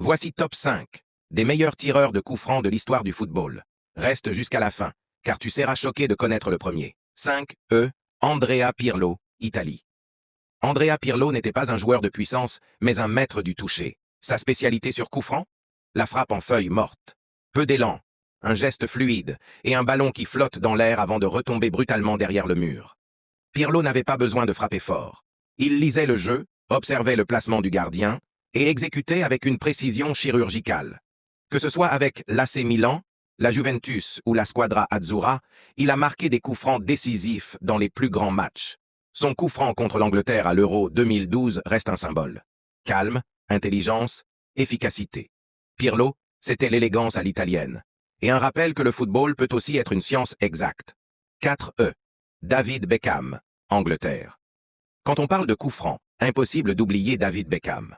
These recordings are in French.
Voici top 5 des meilleurs tireurs de coups francs de l'histoire du football. Reste jusqu'à la fin, car tu seras choqué de connaître le premier. 5. Andrea Pirlo, Italie. Andrea Pirlo n'était pas un joueur de puissance, mais un maître du toucher. Sa spécialité sur coup franc? La frappe en feuille morte. Peu d'élan, un geste fluide et un ballon qui flotte dans l'air avant de retomber brutalement derrière le mur. Pirlo n'avait pas besoin de frapper fort. Il lisait le jeu, observait le placement du gardien et exécutait avec une précision chirurgicale. Que ce soit avec l'AC Milan, la Juventus ou la Squadra Azzurra, il a marqué des coups francs décisifs dans les plus grands matchs. Son coup franc contre l'Angleterre à l'Euro 2012 reste un symbole. Calme, intelligence, efficacité. Pirlo, c'était l'élégance à l'italienne. Et un rappel que le football peut aussi être une science exacte. 4. David Beckham, Angleterre. Quand on parle de coup franc, impossible d'oublier David Beckham.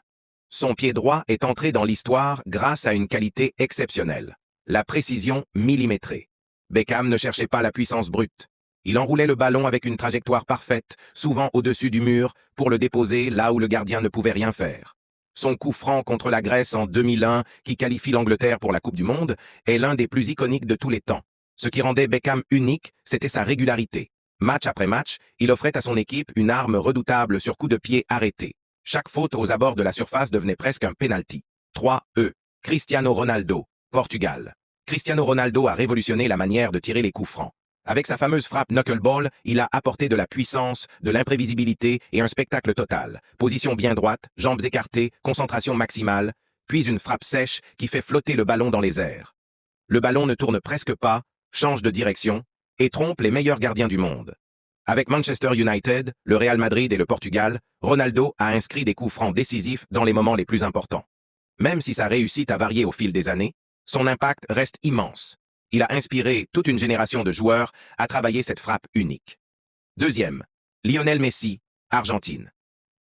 Son pied droit est entré dans l'histoire grâce à une qualité exceptionnelle, la précision millimétrée. Beckham ne cherchait pas la puissance brute. Il enroulait le ballon avec une trajectoire parfaite, souvent au-dessus du mur, pour le déposer là où le gardien ne pouvait rien faire. Son coup franc contre la Grèce en 2001, qui qualifie l'Angleterre pour la Coupe du Monde, est l'un des plus iconiques de tous les temps. Ce qui rendait Beckham unique, c'était sa régularité. Match après match, il offrait à son équipe une arme redoutable sur coup de pied arrêté. Chaque faute aux abords de la surface devenait presque un penalty. 3. Cristiano Ronaldo, Portugal. Cristiano Ronaldo a révolutionné la manière de tirer les coups francs. Avec sa fameuse frappe knuckleball, il a apporté de la puissance, de l'imprévisibilité et un spectacle total. Position bien droite, jambes écartées, concentration maximale, puis une frappe sèche qui fait flotter le ballon dans les airs. Le ballon ne tourne presque pas, change de direction et trompe les meilleurs gardiens du monde. Avec Manchester United, le Real Madrid et le Portugal, Ronaldo a inscrit des coups francs décisifs dans les moments les plus importants. Même si sa réussite a varié au fil des années, son impact reste immense. Il a inspiré toute une génération de joueurs à travailler cette frappe unique. 2. Lionel Messi, Argentine.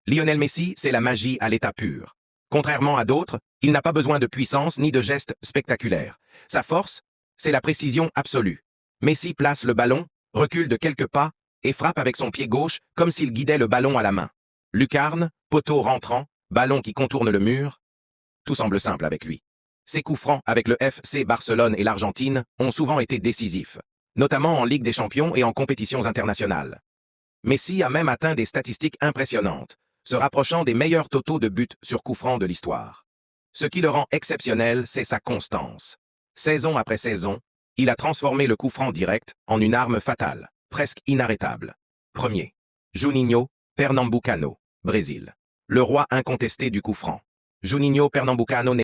Lionel Messi, c'est la magie à l'état pur. Contrairement à d'autres, il n'a pas besoin de puissance ni de gestes spectaculaires. Sa force, c'est la précision absolue. Messi place le ballon, recule de quelques pas et frappe avec son pied gauche comme s'il guidait le ballon à la main. Lucarne, poteau rentrant, ballon qui contourne le mur. Tout semble simple avec lui. Ses coups francs avec le FC Barcelone et l'Argentine ont souvent été décisifs, notamment en Ligue des Champions et en compétitions internationales. Messi a même atteint des statistiques impressionnantes, se rapprochant des meilleurs totaux de buts sur coups francs de l'histoire. Ce qui le rend exceptionnel, c'est sa constance. Saison après saison, il a transformé le coup franc direct en une arme fatale, presque inarrêtable. 1. Juninho Pernambucano, Brésil. Le roi incontesté du coup franc. Juninho Pernambucano